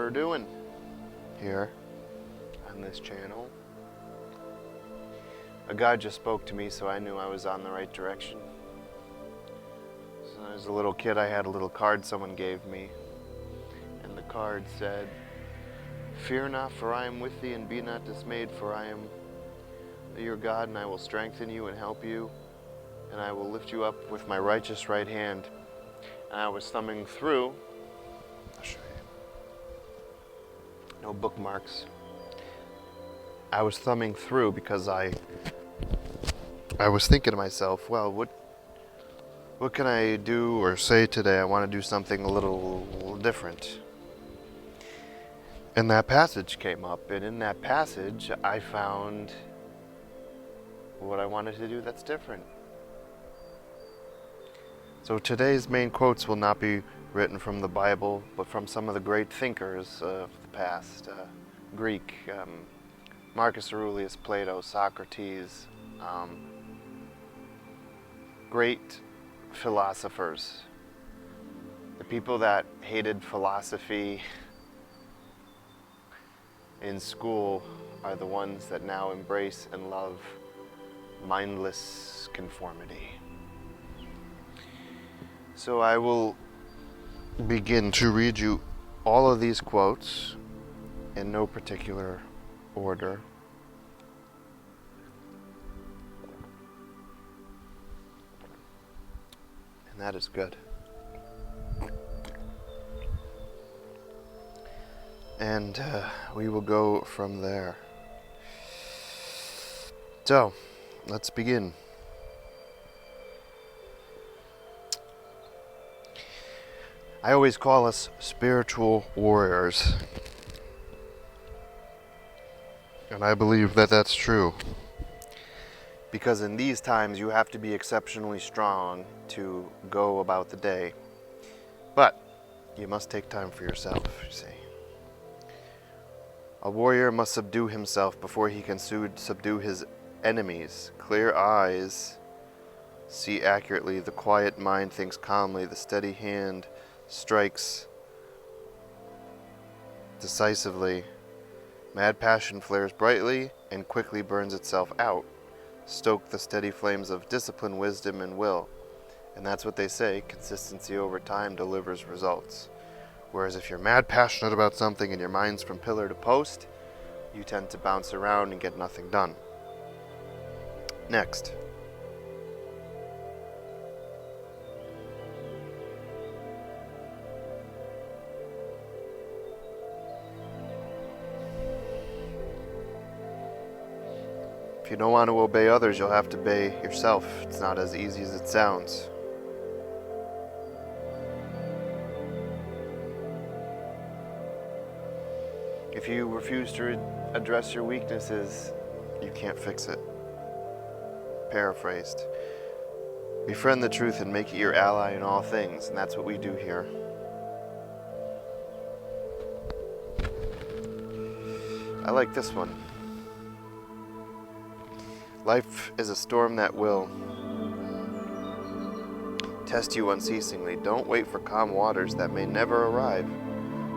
we're doing here on this channel. A God just spoke to me, so I knew I was on the right direction. So as a little kid, I had a little card someone gave me, and the card said, "Fear not, for I am with thee, and be not dismayed, for I am your God, and I will strengthen you and help you, and I will lift you up with my righteous right hand." And I was thumbing through. I'll show you. No bookmarks. I was thumbing through because I was thinking to myself, well, what can I do or say today? I want to do something a little different. And that passage came up, and in that passage I found what I wanted to do that's different. So today's main quotes will not be written from the Bible, but from some of the great thinkers of the past. Greek, Marcus Aurelius, Plato, Socrates, great philosophers. The people that hated philosophy in school are the ones that now embrace and love mindless conformity. So I will begin to read you all of these quotes in no particular order. And that is good. And we will go from there. So, let's begin. I always call us spiritual warriors. And I believe that that's true. Because in these times you have to be exceptionally strong to go about the day. But you must take time for yourself, you see. A warrior must subdue himself before he can subdue his enemies. Clear eyes see accurately, the quiet mind thinks calmly, the steady hand strikes decisively. Mad passion flares brightly and quickly burns itself out. Stoke the steady flames of discipline, wisdom, and will. And that's what they say, consistency over time delivers results. Whereas if you're mad passionate about something and your mind's from pillar to post, you tend to bounce around and get nothing done. Next. If you don't want to obey others, you'll have to obey yourself. It's not as easy as it sounds. If you refuse to address your weaknesses, you can't fix it. Paraphrased. Befriend the truth and make it your ally in all things, and that's what we do here. I like this one. Life is a storm that will test you unceasingly. Don't wait for calm waters that may never arrive.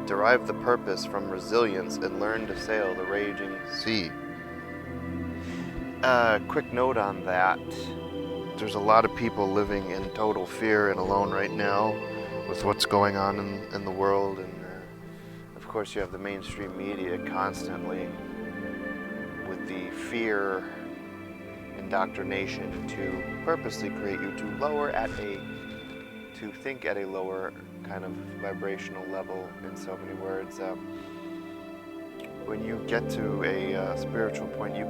Derive the purpose from resilience and learn to sail the raging sea. Quick note on that. There's a lot of people living in total fear and alone right now with what's going on in the world. And of course you have the mainstream media constantly with the fear indoctrination to purposely create you to think at a lower kind of vibrational level. In so many words, when you get to a spiritual point, you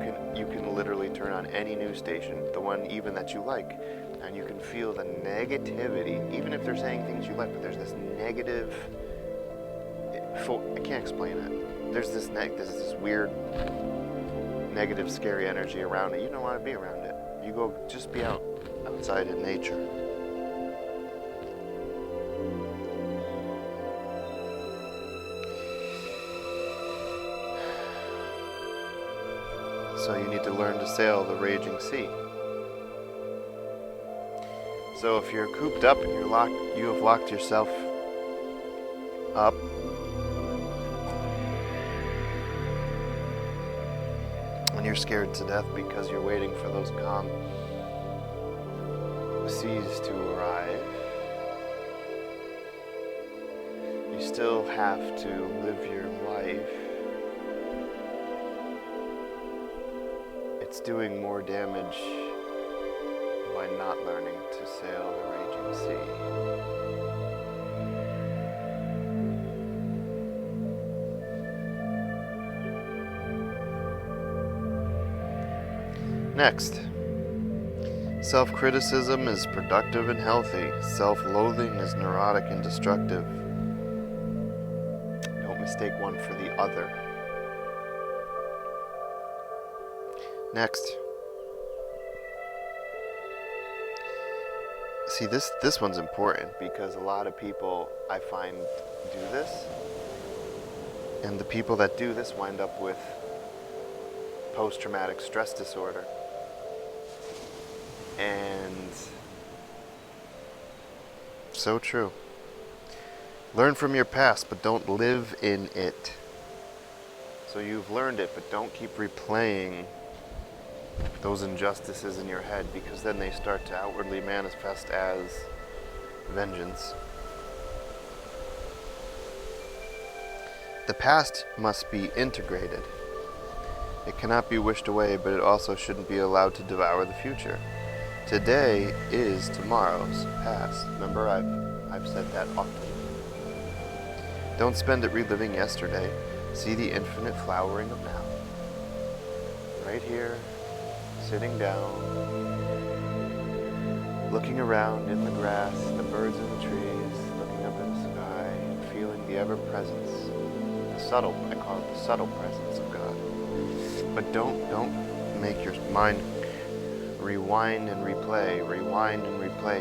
can literally turn on any news station, the one even that you like, and you can feel the negativity, even if they're saying things you like. But there's this negative. I can't explain it. There's this weird, negative, scary energy around it. You don't want to be around it. You go, just be outside in nature. So you need to learn to sail the raging sea. So if you're cooped up and you have locked yourself up, you're scared to death because you're waiting for those calm seas to arrive, you still have to live your life. It's doing more damage by not learning to sail the raging sea. Next, self-criticism is productive and healthy. Self-loathing is neurotic and destructive. Don't mistake one for the other. Next. See, this one's important because a lot of people, I find, do this. And the people that do this wind up with post-traumatic stress disorder. And so true. Learn from your past, but don't live in it. So you've learned it, but don't keep replaying those injustices in your head, because then they start to outwardly manifest as vengeance. The past must be integrated. It cannot be wished away, but it also shouldn't be allowed to devour the future. Today is tomorrow's past. Remember, I've said that often. Don't spend it reliving yesterday. See the infinite flowering of now. Right here, sitting down, looking around in the grass, the birds in the trees, looking up in the sky, and feeling the ever-presence, the subtle, I call it the subtle presence of God. But don't make your mind rewind and replay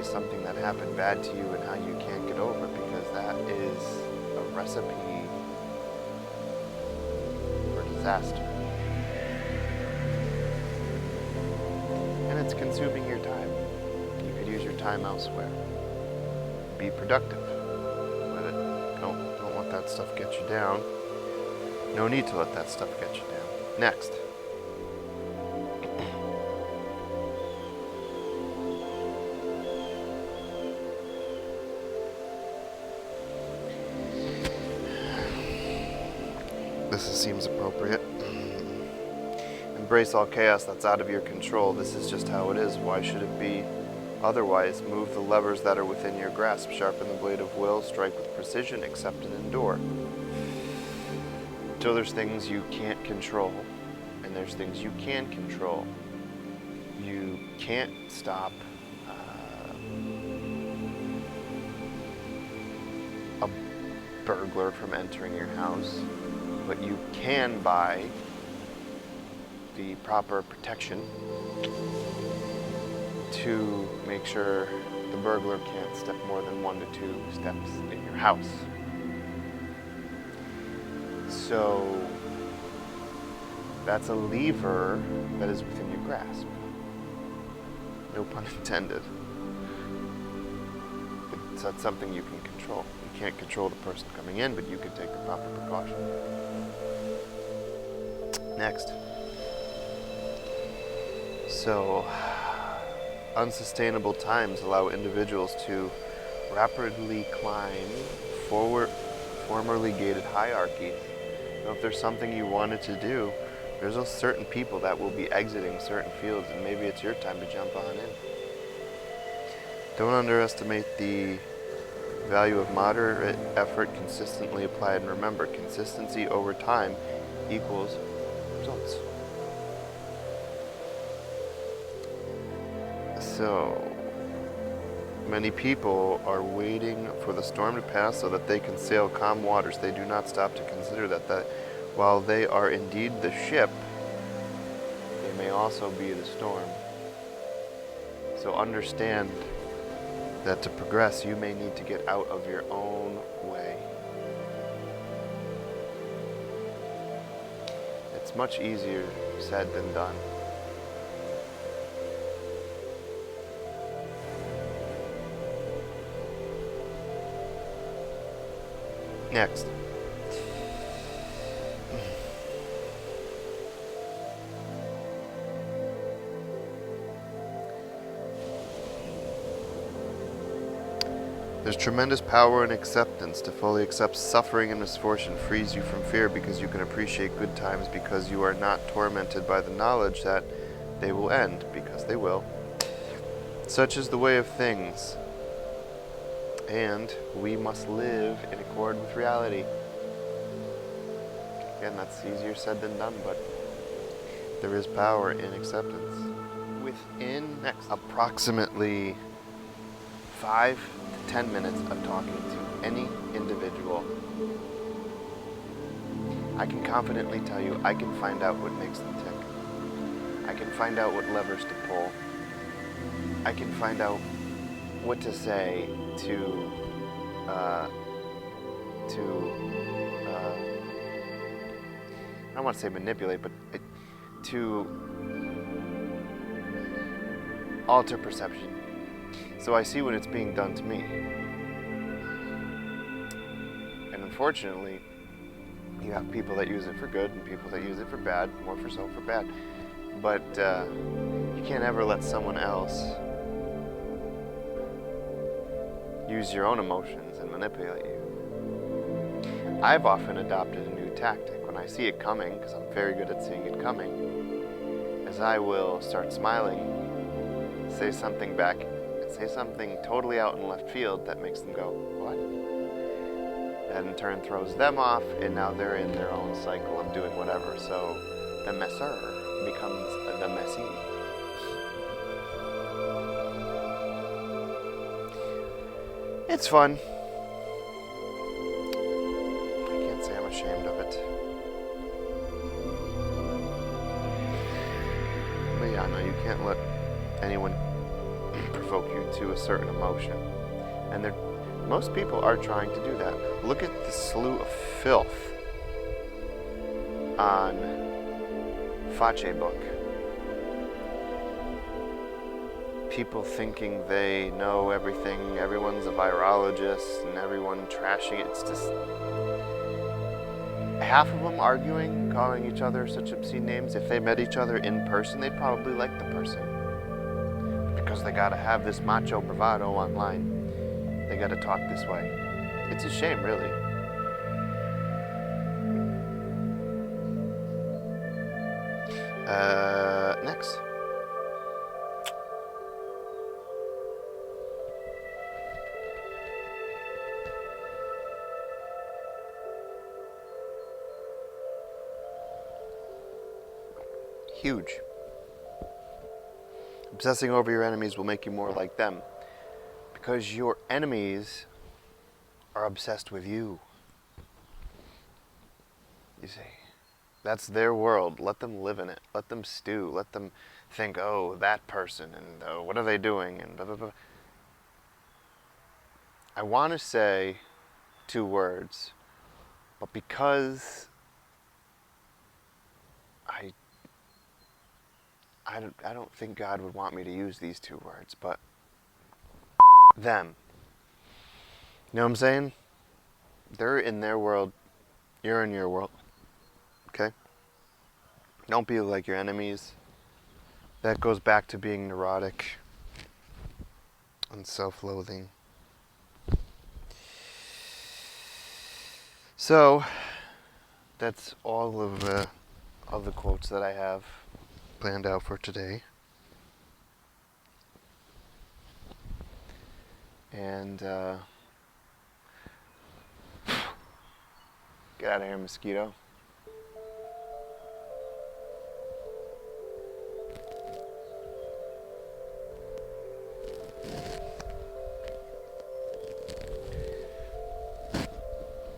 something that happened bad to you and how you can't get over it, because that is a recipe for disaster. And it's consuming your time. You could use your time elsewhere. Be productive with it. Don't let that stuff get you down. No need to let that stuff get you down. Next. This seems appropriate. Embrace all chaos that's out of your control. This is just how it is. Why should it be otherwise? Move the levers that are within your grasp. Sharpen the blade of will. Strike with precision. Accept and endure. So there's things you can't control, and there's things you can control. You can't stop a burglar from entering your house, but you can buy the proper protection to make sure the burglar can't step more than 1 to 2 steps in your house. So that's a lever that is within your grasp. No pun intended. So that's something you can control. You can't control the person coming in, but you can take the proper precaution. Next. So, unsustainable times allow individuals to rapidly climb formerly gated hierarchies. Now, if there's something you wanted to do, there's a certain people that will be exiting certain fields, and maybe it's your time to jump on in. Don't underestimate the value of moderate effort consistently applied, and remember, consistency over time equals results. So, many people are waiting for the storm to pass so that they can sail calm waters. They do not stop to consider that while they are indeed the ship, they may also be the storm. So understand that to progress, you may need to get out of your own way. It's much easier said than done. Next. There's tremendous power in acceptance. To fully accept suffering and misfortune frees you from fear because you can appreciate good times because you are not tormented by the knowledge that they will end, because they will. Such is the way of things, and we must live in accord with reality. Again, that's easier said than done, but there is power in acceptance. Within approximately 5 to 10 minutes of talking to any individual, I can confidently tell you I can find out what makes them tick. I can find out what levers to pull. I can find out what to say to I don't want to say manipulate, but to alter perception. So I see when it's being done to me. And unfortunately, you have people that use it for good and people that use it for bad, more for so for bad. But you can't ever let someone else use your own emotions and manipulate you. I've often adopted a new tactic when I see it coming, because I'm very good at seeing it coming, is I will start smiling, say something back, say something totally out in left field that makes them go, what? That in turn throws them off, and now they're in their own cycle of doing whatever. So the messer becomes the messy. It's fun. I can't say I'm ashamed of it. But yeah, no, you can't let anyone provoke you to a certain emotion. And most people are trying to do that. Look at the slew of filth on Facebook. People thinking they know everything, everyone's a virologist, and everyone trashing it. It's just half of them arguing, calling each other such obscene names. If they met each other in person, they'd probably like the person. Because they gotta have this macho bravado online. They gotta talk this way. It's a shame, really. Next. Huge. Obsessing over your enemies will make you more like them, because your enemies are obsessed with you. You see, that's their world. Let them live in it. Let them stew. Let them think, oh, that person, and what are they doing, and blah, blah, blah. I want to say 2 words, but because I don't think God would want me to use these 2 words, but them. You know what I'm saying? They're in their world, you're in your world. Okay? Don't be like your enemies. That goes back to being neurotic and self-loathing. So, that's all of the quotes that I have planned out for today. And get out of here, mosquito.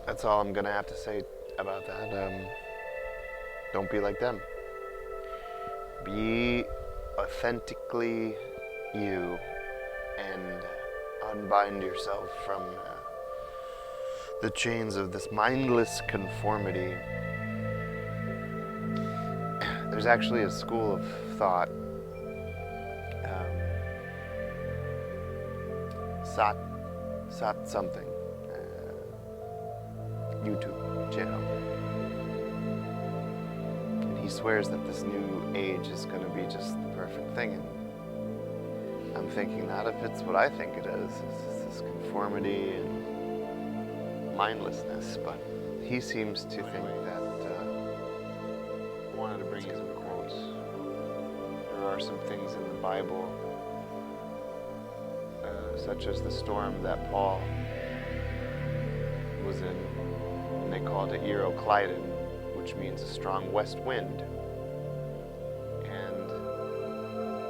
That's all I'm gonna have to say about that. Don't be like them. Be authentically you and unbind yourself from the chains of this mindless conformity. There's actually a school of thought, Sot something, YouTube channel. And he swears that this new age is going to be just the perfect thing. And I'm thinking not if it's what I think it is. It's this conformity and mindlessness, but he seems to think that I wanted to bring you some quotes. There are some things in the Bible, such as the storm that Paul was in, and they called it Euroclydon, which means a strong west wind. And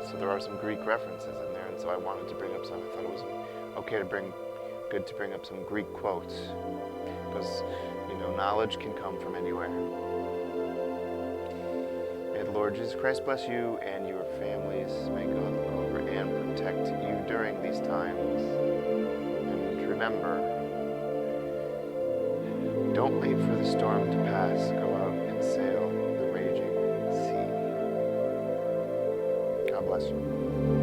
so there are some Greek references in there, and so I wanted to bring up some. I thought it was good to bring up some Greek quotes, because knowledge can come from anywhere. May the Lord Jesus Christ bless you and your families. May God look over and protect you during these times. And remember, don't wait for the storm to pass. Go out and sail the raging sea. God bless you.